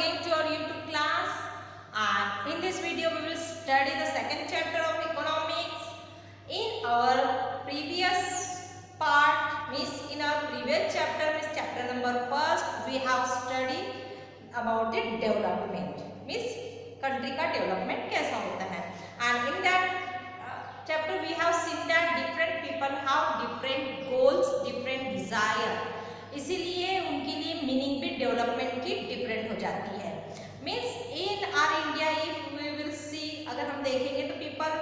going to our YouTube class, and in this video we will study the second chapter of economics. In our previous part, in our previous chapter, chapter number first, we have studied about the development, country का development कैसा होता है, and in that chapter we have seen that different people have different goals, different desire. इसीलिए उनके लिए meaning भी development की different हो जाती है. Means in our India if we will see, अगर हम देखेंगे तो पीपल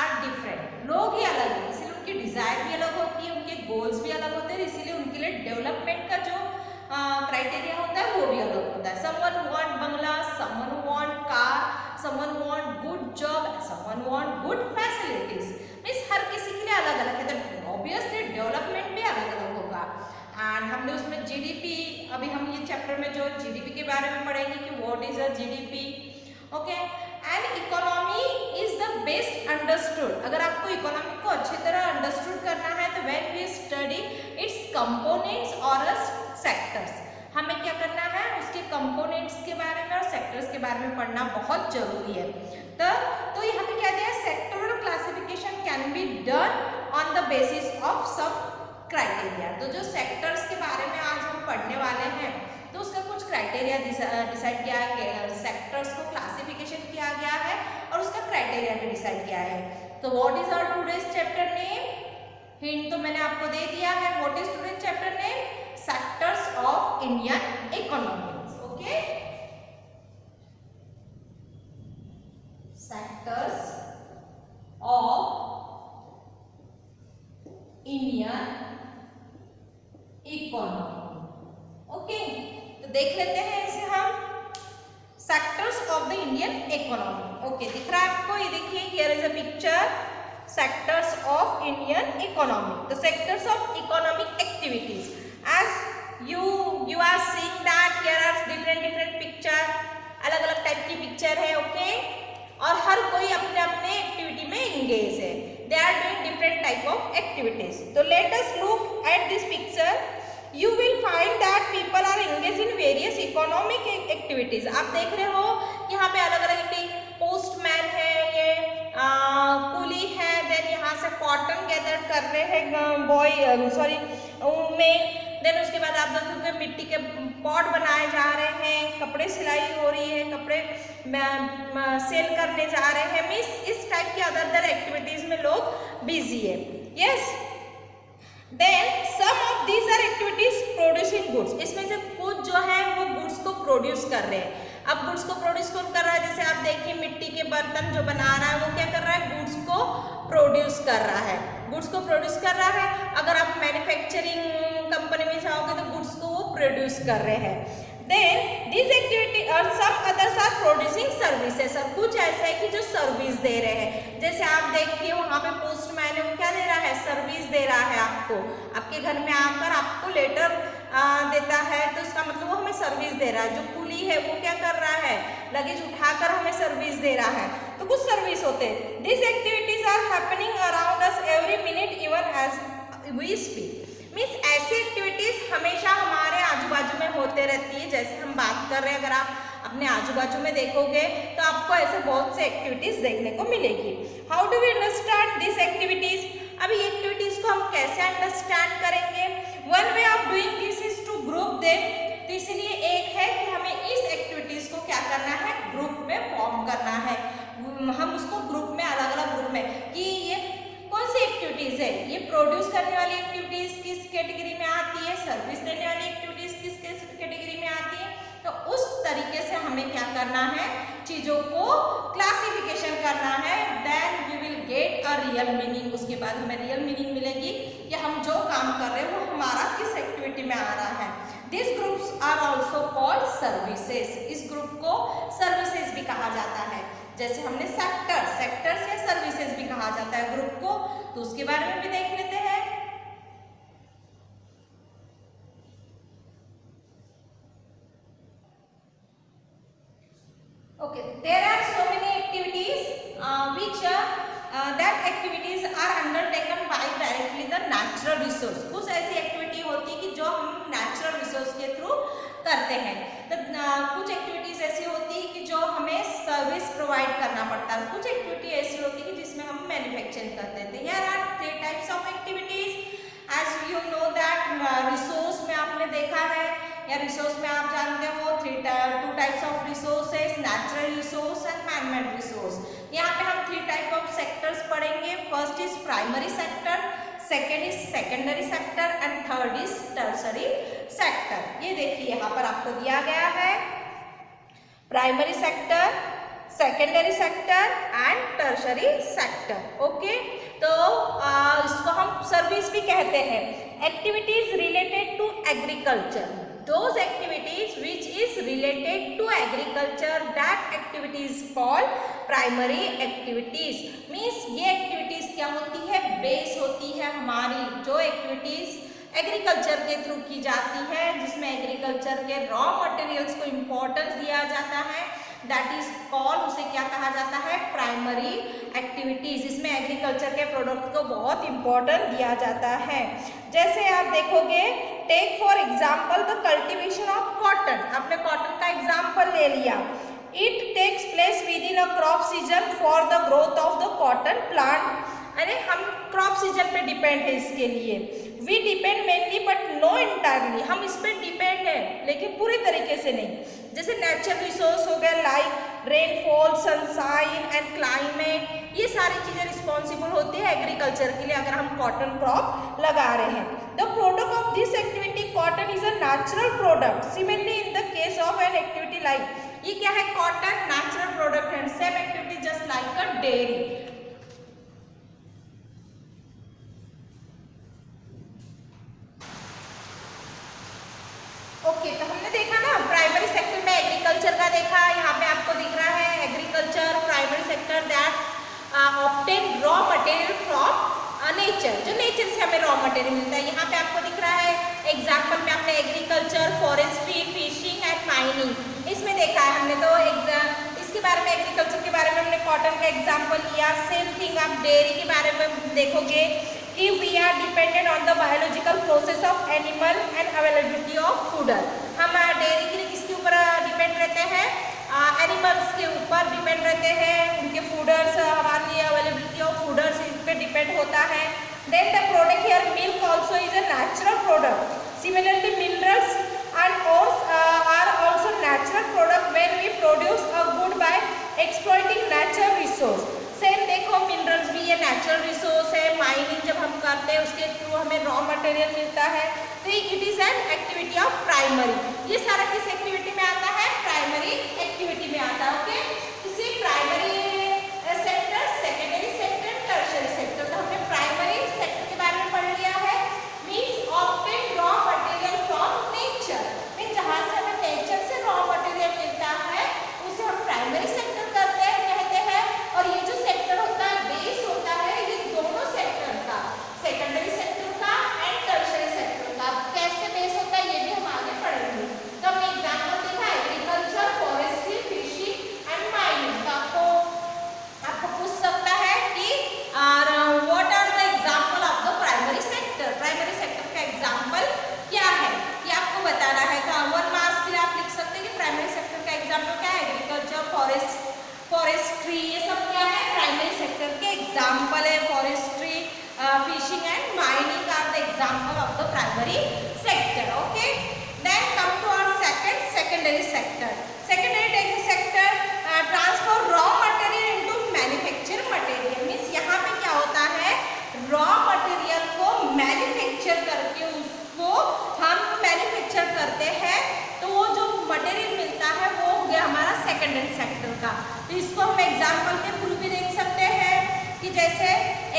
आर डिफरेंट, लोग ही अलग हैं, इसीलिए उनकी डिजायर भी अलग होती है, उनके गोल्स भी अलग होते हैं, इसीलिए उनके लिए डेवलपमेंट का जो क्राइटेरिया होता है वो भी अलग होता है. समवन वांट बंगला, someone want car, someone want good job, someone want good facilities. Means हर किसी के लिए अलग अलग है, तो ऑब्वियसली डेवलपमेंट भी अलग अलग होगा. एंड हमने उसमें जीडीपी, अभी हम ये चैप्टर में जो जीडीपी के बारे में पढ़ेंगे कि what is a GDP. Okay, and economy is the best understood. अगर आपको इकोनॉमी को अच्छी तरह अंडरस्टूड करना है तो when we study its components और सेक्टर्स, हमें क्या करना है, उसके कंपोनेंट्स के बारे में और सेक्टर्स के बारे में पढ़ना बहुत जरूरी है. तो यहाँ पे क्या दिया है, sectoral classification can be done on the basis of some criteria. तो जो सेक्टर्स के बारे में आज हम पढ़ने वाले हैं तो उसका कुछ क्राइटेरिया डिसाइड किया है, सेक्टर्स को क्लासिफिकेशन किया गया है और उसका क्राइटेरिया भी डिसाइड किया है. तो what is our today's chapter name, hint तो मैंने आपको दे दिया है. What is today's chapter name, sectors of Indian economy. Okay, sectors of Indian economy. Okay, तो देख लेते हैं इसे हम, sectors of the Indian economy. Okay, दिख रहा है आपको, ये देखिए, here is a picture, sectors of Indian economy. The sectors of economic activities, as you are seeing that here are different picture, अलग अलग टाइप की पिक्चर है. ओके, और हर कोई अपने अपने एक्टिविटी में इंगेज है. They are doing different type of activities. So let us look at this picture. You will find that people are engaged in various economic activities. आप देख रहे हो यहाँ पे अलग अलग एक्टिविटी, पोस्टमैन है, ये कुली है, देन यहाँ से कॉटन गैदर कर रहे हैं में, देन उसके बाद आप देखोगे मिट्टी के पॉट बनाए जा रहे हैं, कपड़े सिलाई हो रही है, कपड़े सेल करने जा रहे हैं. मीन्स इस टाइप की अदर एक्टिविटीज में लोग बिजी है. Yes, then some of these are activities producing goods. इसमें से कुछ जो है वो गुड्स को प्रोड्यूस कर रहे हैं. अब गुड्स को प्रोड्यूस कौन कर रहा है, जैसे आप देखिए मिट्टी के बर्तन जो बना रहा है वो क्या कर रहा है, गुड्स को प्रोड्यूस कर रहा है, गुड्स को प्रोड्यूस कर रहा है. अगर आप मैन्युफैक्चरिंग कंपनी में जाओगे तो गुड्स को वो प्रोड्यूस कर रहे हैं. देन दिस एक्टिविटी और some others are producing services. और कुछ ऐसा है कि जो सर्विस दे रहे हैं, जैसे आप देखिए वहाँ पे पोस्टमैन है, वो क्या दे रहा है, सर्विस दे रहा है आपको, आपके घर में आकर आपको लेटर देता है, तो इसका मतलब वो हमें सर्विस दे रहा है. जो कुली है वो क्या कर रहा है, लगेज उठाकर हमें सर्विस दे रहा है. तो कुछ सर्विस होते हैं. This activities are happening around us every minute even as we speak. Means ऐसी एक्टिविटीज हमेशा हमारे आजू बाजू में होते रहती है. जैसे हम बात कर रहे हैं, अगर आप अपने आजू बाजू में देखोगे तो आपको ऐसे बहुत से एक्टिविटीज देखने को मिलेगी. How do we understand this activities. अभी एक्टिविटीज को हम कैसे अंडरस्टैंड करेंगे, one way of doing this is to group them. तो इसलिए एक है कि हमें इस एक्टिविटीज को क्या करना है, ग्रुप में फॉर्म करना है. हम उसको ग्रुप में, अलग अलग ग्रुप में, कि ये कौन सी एक्टिविटीज है, ये प्रोड्यूस करने वाली एक्टिविटीज किस कैटेगरी में आती है, सर्विस देने वाली एक्टिविटीज किस कैटेगरी में आती है. तो उस तरीके से हमें क्या करना है, चीजों को क्लासिफिकेशन करना है. Then we will get a real meaning. उसके बाद हमें रियल मीनिंग मिलेगी कि हम जो काम कर रहे हैं वो हमारा किस एक्टिविटी में आ रहा है. This groups are also called services. इस ग्रुप को सर्विसेज भी कहा जाता है. जैसे हमने सेक्टर्स या सर्विसेज भी कहा जाता है ग्रुप को, तो उसके बारे में भी देख लेते हैं. Okay, there are so many activities which that activities are undertaken by directly the natural resource. कुछ ऐसी एक्टिविटी होती है कि जो हम नेचुरल रिसोर्स के थ्रू करते हैं. तो कुछ एक्टिविटीज ऐसी प्रोवाइड करना पड़ता है, कुछ एक्टिविटी ऐसी होती है जिसमें हम मैन्युफैक्चरिंग करते थे। Here are 3 types of activities. As you know that resource में आपने देखा है, या रिसोर्स में आप जानते हो 2 types of resources, natural resource and manmade resource. यहाँ पे हम 3 टाइप ऑफ सेक्टर्स पढ़ेंगे। First is primary sector, second is secondary sector and third is tertiary sector. ये देखिए यहाँ पर आपको दिया गया है primary sector, secondary sector and tertiary sector. Okay, तो इसको हम सर्विस भी कहते हैं। Activities related to agriculture, those activities which is related to agriculture, that activities called primary activities। means ये activities क्या होती है, बेस होती है हमारी, जो activities एग्रीकल्चर के थ्रू की जाती है, जिसमें एग्रीकल्चर के रॉ मटेरियल्स को इम्पोर्टेंस दिया जाता है, दैट इज कॉल्ड, उसे क्या कहा जाता है, प्राइमरी एक्टिविटीज। इसमें एग्रीकल्चर के प्रोडक्ट को बहुत इम्पोर्टेंस दिया जाता है। जैसे आप देखोगे, take for example the cultivation of cotton. आपने कॉटन का एग्जाम्पल ले लिया। It takes place within a crop season for the growth of the cotton plant. अरे हम क्रॉप सीजन पे डिपेंड है इसके लिए। We depend mainly but no entirely, हम इस पर डिपेंड है लेकिन पूरे तरीके से नहीं। जैसे नेचुरल रिसोर्स हो गया like rainfall, sunshine and climate, ये सारी चीज़ें रिस्पॉन्सिबल होती है एग्रीकल्चर के लिए अगर हम कॉटन क्रॉप लगा रहे हैं। The product of this activity cotton is a natural product. Similarly in the case of an activity like, ये क्या है, कॉटन नेचुरल प्रोडक्ट है। Same activity just like a dairy. Okay, तो हमने देखा ना प्राइमरी सेक्टर में एग्रीकल्चर का देखा। यहाँ पे आपको दिख रहा है agriculture primary sector that obtain raw material from nature, जो नेचर से हमें रॉ मटेरियल मिलता है। यहाँ पे आपको दिख रहा है एग्जाम्पल में आपने agriculture, forestry, fishing and mining इसमें देखा है हमने। तो इसके बारे में, एग्रीकल्चर के बारे में हमने कॉटन का एग्जाम्पल लिया। सेम थिंग आप डेयरी के बारे में देखोगे कि we are dependent on the biological process of animal and availability of fodder. हम डेयरी के लिए किसके ऊपर डिपेंड रहते हैं, एनिमल्स के ऊपर डिपेंड रहते हैं, उनके फूडर्स, हमारे लिए अवेलेबिलिटी ऑफ फूडर्स इस पर डिपेंड होता है। Then the product here milk also is a natural product. Similarly minerals and ores are also natural product when we produce a good by exploiting natural resource. Same देखो, minerals भी ये natural resource है। Mining जब हम करते हैं उसके through हमें रॉ मटेरियल मिलता है, तो it is an activity of primary. ये सारा किस एक्टिविटी में आता है, प्राइमरी एक्टिविटी में आता है। ओके, इसी primary sector, secondary sector, tertiary sector. तो हमने प्राइमरी सेक्टर के बारे में पढ़ लिया है। Means obtain raw material from nature, means जहाँ से हमें नेचर से रॉ मटेरियल मिलता है उसे हम प्राइमरी सेक्टर कहते हैं। और ये जो सेक्टर होता है, बेस होता है, ये दोनों सेक्टर का, सेकेंडरी सेक्टर का एंड टर्शियरी सेक्टर का। कैसे बेस होता है ये भी हम आगे पढ़ेंगे। तो हमने एग्जाम्पल देखा agriculture, forestry, fishing and mining. तो आपको पूछ सकता है कि what are the example of the primary sector. Primary sector का एग्जाम्पल क्या है ये आपको बताना है। तो 1 मार्क्स के लिए आप लिख सकते हैं कि प्राइमरी सेक्टर का एग्जाम्पल क्या है, एग्रीकल्चर, फॉरेस्ट्री, ये सब क्या है, प्राइमरी सेक्टर के एग्जाम्पल है। Forestry, fishing and mining are the example of the primary sector. Okay, then come to our secondary sector. Secondary sector transfer raw material into manufacture material. Means यहाँ पे क्या होता है, रॉ मटेरियल को manufacture करके उसको हम मैन्युफैक्चर करते हैं, तो वो जो मटेरियल मिलता है वो हो गया हमारा सेकेंडरी सेक्टर का। तो इसको हम एग्जाम्पल के थ्रू भी देख सकते हैं कि जैसे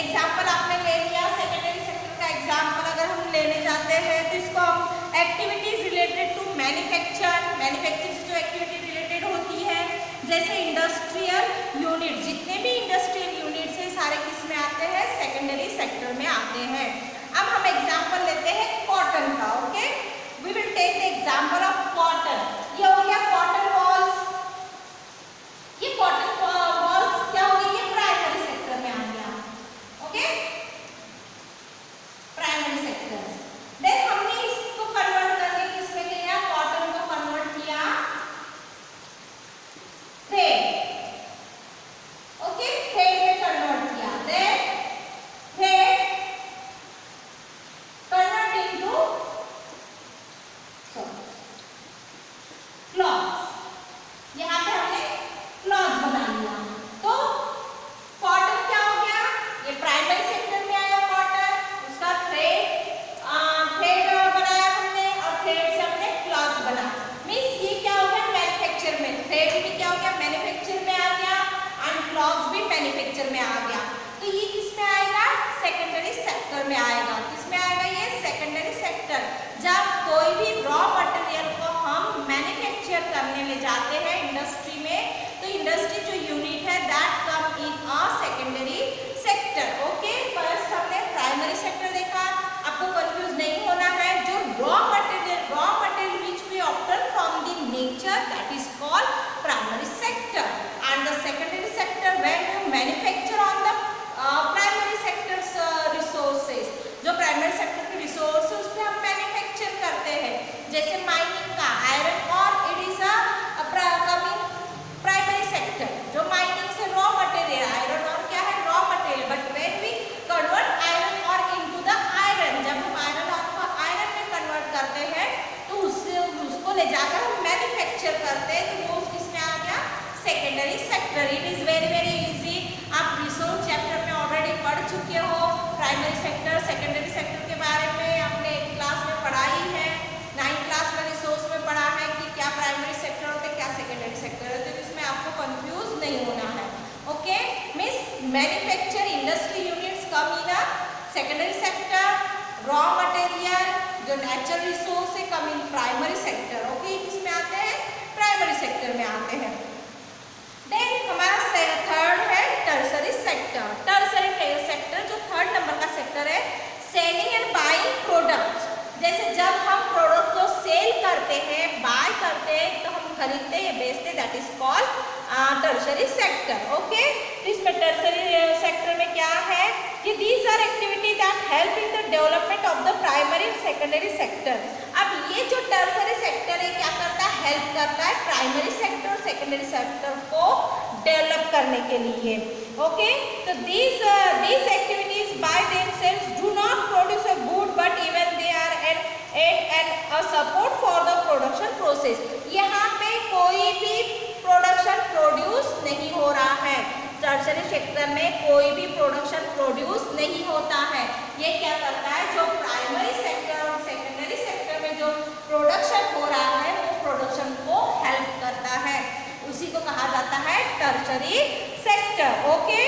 एग्जाम्पल आपने ले लिया सेकेंडरी सेक्टर का एग्जाम्पल अगर हम लेने जाते हैं तो इसको हम एक्टिविटीज रिलेटेड टू मैन्युफैक्चर से जो एक्टिविटी रिलेटेड होती है, जैसे इंडस्ट्रियल यूनिट, जितने भी इंडस्ट्रियल यूनिट है सारे किस में आते हैं, सेकेंडरी सेक्टर में आते हैं। अब हम एग्जाम्पल लेते हैं कॉटन का। Okay, we will take the example of cotton. ये हो गया कॉटन बॉल्स। ये कॉटन बॉल्स क्या हो गई, ये प्राइमरी सेक्टर में आ गया। Okay, primary sector. देन हमने इसको कन्वर्ट करके किसमें किया, कॉटन को कन्वर्ट किया थ्रेड। में आ गया। तो ये किसमें आएगा? सेकेंडरी सेक्टर में आएगा। किसमें आएगा ये? Secondary sector. जब कोई भी रॉ मटेरियल को हम मैन्युफैक्चर करने ले जाते हैं इंडस्ट्री में, तो इंडस्ट्री जो यूनिट है that come in a secondary sector. Okay, first हमने प्राइमरी सेक्टर देखा, आपको कंफ्यूज नहीं होना है। जो raw material which we obtain from the nature that is called primary sector, and the secondary sector when you manufacture on the primary sectors resources. जो primary sector के resource है उस पर हम मैन्युफैक्चर करते हैं, जैसे माइनिंग का iron ore it is a coming primary sector. जो माइनिंग से रॉ मटेरियल, आयरन और क्या है? Raw material. But when we convert iron ore into the iron, जब हम आयरन और को आयरन में कन्वर्ट करते हैं तो उसको ले जाकर हम मैन्युफैक्चर करते हैं, तो वो किसमें आ गया? Secondary sector. It is very very easy. आप रिसोर्स चैप्टर में ऑलरेडी पढ़ चुके हो। प्राइमरी सेक्टर, सेकेंडरी सेक्टर के बारे में आपने क्लास में पढ़ा ही है। 9th क्लास में रिसोर्स में पढ़ा है कि क्या प्राइमरी सेक्टर होते हैं, क्या सेकेंडरी सेक्टर होते हैं, तो इसमें आपको कंफ्यूज नहीं होना है। Okay, means manufacture industry units come in secondary sector, raw material जो नेचुरल रिसोर्स है कम इन प्राइमरी सेक्टर। ओके, किसमें आते हैं? प्राइमरी सेक्टर में आते हैं। देन हमारा थर्ड है टर्सरी सेक्टर। टर्सरी सेक्टर जो थर्ड नंबर का सेक्टर है, सेलिंग एंड बाइंग प्रोडक्ट्स। जैसे जब हम प्रोडक्ट को सेल करते हैं, बाय करते हैं, तो हम खरीदते हैं, बेचते हैं, that is called tertiary sector. Okay, इसमें टर्सरी सेक्टर में क्या है कि these are activity that help in the development of the primary and secondary sector. अब ये जो टर्सरी सेक्टर है क्या करता है? हेल्प करता है प्राइमरी सेक्टर और सेकेंडरी सेक्टर को डेवलप करने के लिए। ओके, तो these activities by themselves do not produce a good, but even they are an aid and a support for the production process। यहाँ पे कोई भी प्रोडक्शन प्रोड्यूस नहीं हो रहा है। टर्सरी सेक्टर में कोई भी प्रोडक्शन प्रोड्यूस नहीं होता है। ये क्या करता है? जो प्राइमरी सेक्टर और सेकेंडरी सेक्टर में जो प्रोडक्शन हो रहा है वो प्रोडक्शन को हेल्प करता है, उसी को कहा जाता है टर्सरी सेक्टर। ओके,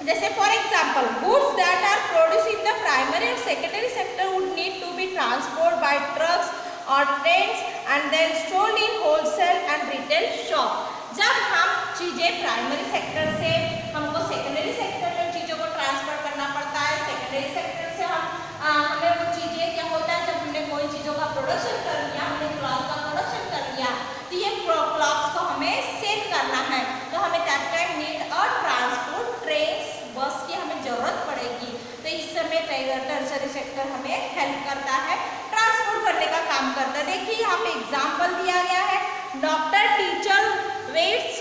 जैसे for example goods that are produce in the primary और secondary sector would need to be transport by trucks और trains and then sold in wholesale and retail shop. जब हम चीज़ें प्राइमरी सेक्टर से हमको secondary sector में चीज़ों को ट्रांसफर करना पड़ता है, सेकेंडरी सेक्टर से हमें वो चीज़ें क्या होता है, जब हमने कोई चीज़ों का प्रोडक्शन कर लिया, हमने क्लॉथ का प्रोडक्शन कर लिया, तो ये क्लॉथ्स को हमें सेल करना है, तो हमें दैट टाइम नीड और ट्रांसपोर्ट, ट्रेन, बस की हमें ज़रूरत पड़ेगी। तो इस समय टर्सरी सेक्टर हमें हेल्प करता है, ट्रांसपोर्ट करने का काम करता है। देखिए यहाँ पे एग्जाम्पल दिया गया है, doctor, teacher, vets,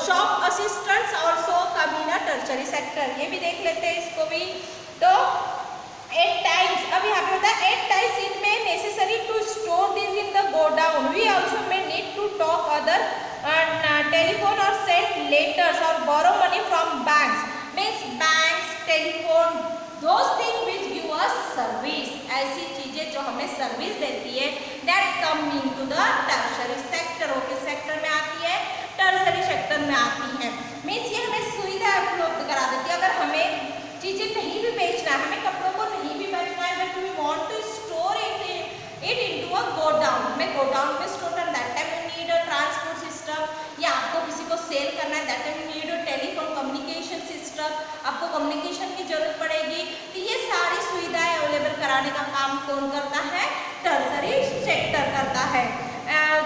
shop assistants also come in tertiary sector. ये भी देख लेते हैं इसको भी। तो 8 times, अब यहाँ पे होता है 8 times it may necessary to store this in the godown. We also may need to talk other telephone or send letters or borrow money from banks. Means banks, telephone, those things which give us service. ऐसी चीजें जो हमें service देती है that come into the tertiary sector। Okay, sector में आती है, tertiary sector में आती है। मीन्स ये हमें सुविधा उपलब्ध करा देती है। अगर हमें चीजें नहीं भी बेचना है, हमें कपड़ों को नहीं भी बेचना है, but we want to store it into a godown, हमें गोडाउन में स्टोर करना, that time we need a transport system, या आपको किसी को सेल करना है, that time we need a telephone communication system, आपको कम्युनिकेशन की जरूरत पड़ेगी। तो ये सारी सुविधाएं अवेलेबल कराने का काम कौन करता है? टर्सरी सेक्टर करता है।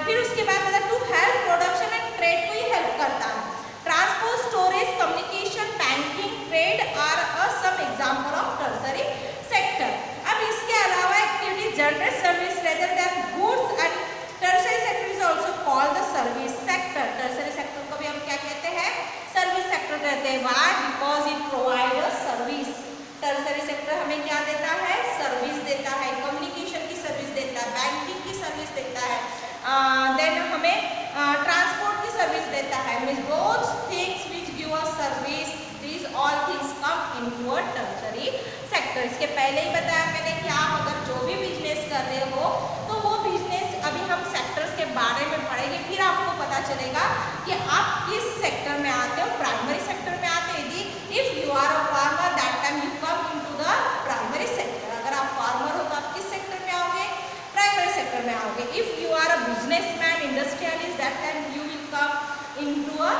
फिर उसके बाद मतलब to help production and trade को ही हेल्प करता है। Transport, storage, communication, banking, trade are some example of tertiary sector. अब इसके अलावा activity generate service rather than goods and tertiary sector is also called the service sector. Tertiary sector को भी हम क्या कहते हैं? सर्विस सेक्टर कहते हैं। Why? Because it provide a service. Tertiary sector हमें क्या देता है? सर्विस देता है, कम्युनिकेशन की सर्विस देता है, बैंकिंग की सर्विस देता है, देन हमें ट्रांसपोर्ट की सर्विस देता है। Means those things which give us service, these all things come into a tertiary sector। इसके पहले ही बताया मैंने कि आप अगर जो भी बिजनेस कर रहे हो तो वो बिजनेस, अभी हम सेक्टर्स के बारे में पढ़ेंगे, फिर आपको पता चलेगा कि आप किस सेक्टर में आते हो, प्राइमरी सेक्टर में आते हो। यदि हैं. If you are a businessman, industrialist, that time you will come into a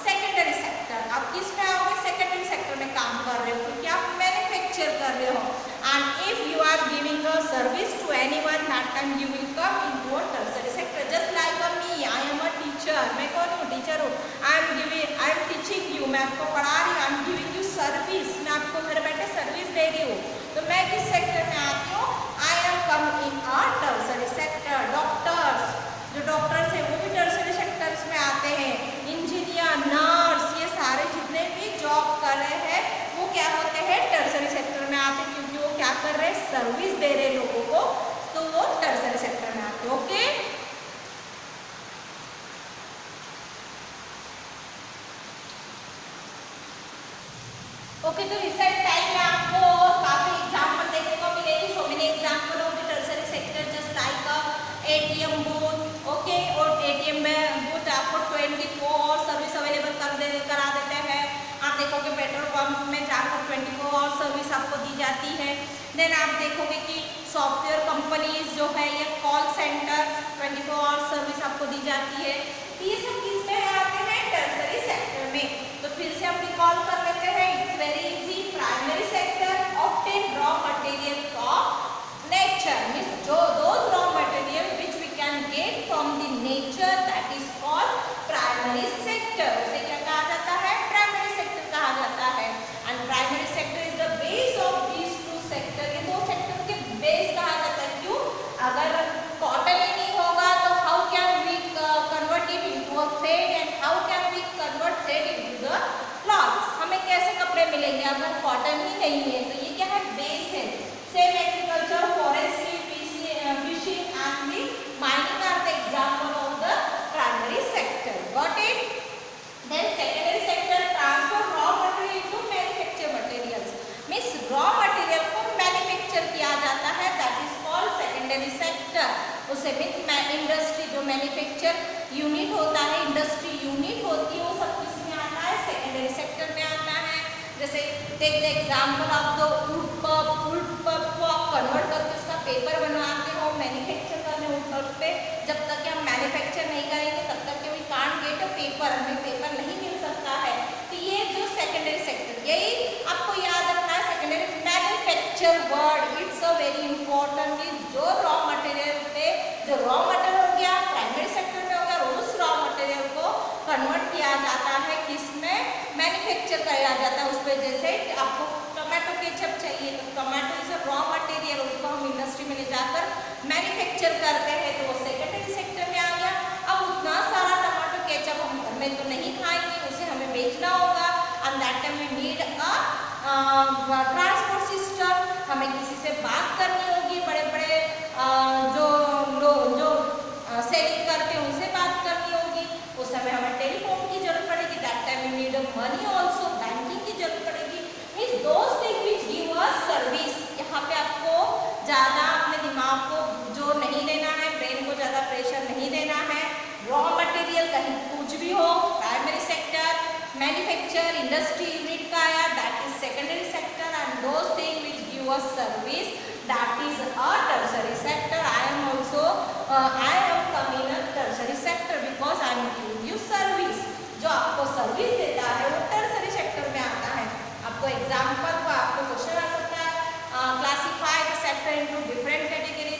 secondary sector. आप किस में आओगे? सेकेंडरी सेक्टर में काम कर रहे हो क्योंकि आप मैन्युफैक्चर कर रहे हो. And if you are giving a service to anyone, that time you will come into a tertiary sector. Just like me, I am a teacher. मैं कौन हूँ? टीचर हूँ. आई एम टीचिंग यू, मैं आपको पढ़ा रही हूँ. I am giving you service, मैं आपको घर बैठे सर्विस दे रही हूँ. तो मैं किस सेक्टर में आती हूँ? I am come in a tertiary sector. Doctors, जो डॉक्टर्स है वो भी टर्सरी सेक्टर्स में आते हैं. इंजीनियर, नर्स, ये सारे जितने भी जॉब कर रहे हैं वो क्या होते हैं? टर्सरी सेक्टर में आते हैं क्योंकि वो क्या कर रहे हैं? सर्विस दे रहे लोगों को, तो वो टर्सरी सेक्टर में आते हैं. Okay, okay. तो इस टाइम में आपको काफी एग्जांपल देखने को मिलेगी. So many example of the tertiary sector, just like ATM booth. Okay, और एटीएम में बूथ आपको 24 आवर सर्विस अवेलेबल करा देते हैं. आप देखोगे पेट्रोल पंप में जाकर 24 आवर सर्विस आपको दी जाती है. देन आप देखोगे कि सॉफ्टवेयर कंपनीज जो है ये कॉल सेंटर 24 आवर सर्विस आपको दी जाती है. ये सब किस में आते हैं? टर्सरी सेक्टर में. तो फिर से हम रिकॉल कर लेते हैं. It's very easy. Primary sector obtain raw material from nature, means जो those raw material which we can get from the nature, that is called primary sector. उसे क्या कहा जाता है? प्राइमरी सेक्टर कहा जाता है. And primary sector is the base of these two sector. ये दो सेक्टर के बेस कहा जाता है. क्यों? अगर कॉटन ही नहीं होगा तो how can we convert it into a thread, and how can we convert thread into the clothes. हमें कैसे कपड़े मिलेंगे अगर कॉटन ही नहीं है? तो ये क्या है? बेस है. Same agriculture, forestry, fishing and the mining are the example of the primary sector. Got it? Then secondary sector transfer raw material to manufacture materials, means raw material को मैन्युफैक्चर किया जाता है, that is called secondary sector. उसे mean industry, जो manufacture unit होता है, industry unit होती है, वो सब किस में आता है? सेकेंडरी सेक्टर में आता है. जैसे take the example of the wood pulp. Wood pulp को आप कन्वर्ट करके उसका पेपर बनवाते हो, मैन्युफैक्चर करने वुड पल्प पे. जब तक कि हम मैन्युफैक्चर नहीं करेंगे तब तक कि we can't get a paper, हमें पेपर नहीं मिल सकता है. तो ये जो सेकेंडरी सेक्टर, यही आपको याद रखना है. Secondary manufacture word, it's a very important. जो रॉ मटेरियल पे, जो रॉ मटेरियल हो गया प्राइमरी सेक्टर में हो गया, उस रॉ मटेरियल को कन्वर्ट किया जाता है किसमें? मैन्युफैक्चर किया जाता है उस पर. जैसे आपको टमाटो केचप चाहिए तो tomato is a raw material, उसको हम इंडस्ट्री में ले जाकर मैन्युफैक्चर करते हैं, तो वो सेकेंडरी सेक्टर में आ गया. अब उतना सारा टमाटो केचप हम घर में तो नहीं खाएंगे, उसे हमें बेचना होगा. And that time we need a transport system. हमें किसी से बात करनी होगी, बड़े बड़े जो सेलिंग करते हैं उनसे बात करनी होगी. उस समय हमें टेलीफोन की जरूरत पड़ेगी. That time we need money also, banking की जरूरत पड़ेगी. Means those things which give us service. यहाँ पे आपको ज़्यादा अपने दिमाग को जोर नहीं देना है, ब्रेन को ज़्यादा प्रेशर नहीं देना है. रॉ मटेरियल कहीं कुछ भी हो, primary sector, manufacture, industry unit का आया, that is secondary sector. And those things which give us service, that is a tertiary sector. I am come in a tertiary sector because I am giving you service. जो आपको service देता है वो tertiary sector में आता है. आपको example को आपको क्वेश्चन आ सकता है. Classify the sector into different category.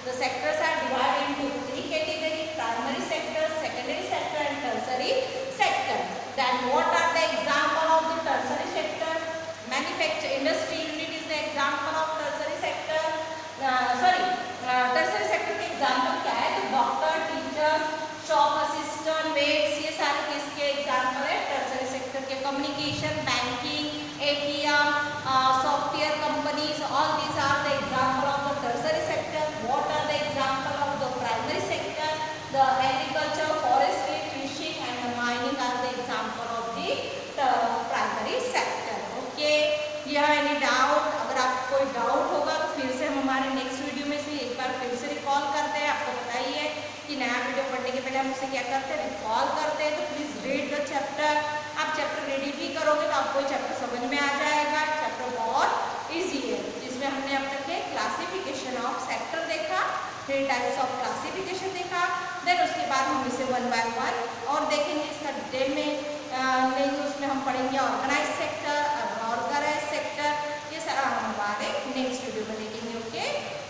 The sectors are divided into 3 category: primary sector, secondary sector and tertiary sector. Then what are the example of the tertiary sector? Manufacture, industry unit is the example of tertiary sector. Tertiary sector के example क्या है? तो doctor, teachers, shop assistant, vets, ये सारे किसके example है? Tertiary sector के. Communication, banking, ATM, software companies, all these are the example of the tertiary sector. What are the example of the primary sector? The agriculture, forestry, fishing and the mining are the example of the primary sector. Okay, you have any doubt? अगर आपको कोई doubt होगा तो फिर से हम हमारे next video में से एक बार फिर से रिकॉल करते हैं. आपको पता ही है कि नया वीडियो पढ़ने के पहले हम उसे क्या करते हैं? रिकॉल करते हैं. तो प्लीज़ रीड द चैप्टर. आप चैप्टर रीड भी करोगे तो आपको चैप्टर समझ में आ जाएगा. चैप्टर बहुत ईजी है. जिसमें हमने अब तक के क्लासिफिकेशन ऑफ सेक्टर देखा, 3 टाइप्स ऑफ क्लासिफिकेशन देखा। देन उसके बाद हम इसे 1 बाय 1 और देखेंगे इसका डिटेल में लेंगे। उसमें हम पढ़ेंगे ऑर्गेनाइज सेक्टर, अनऑर्गेनाइज सेक्टर, ये सारा हम हमारे नेक्स्ट वीडियो में देखेंगे। Okay,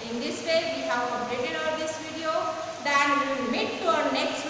in this way we have completed our this video, then we will meet to our next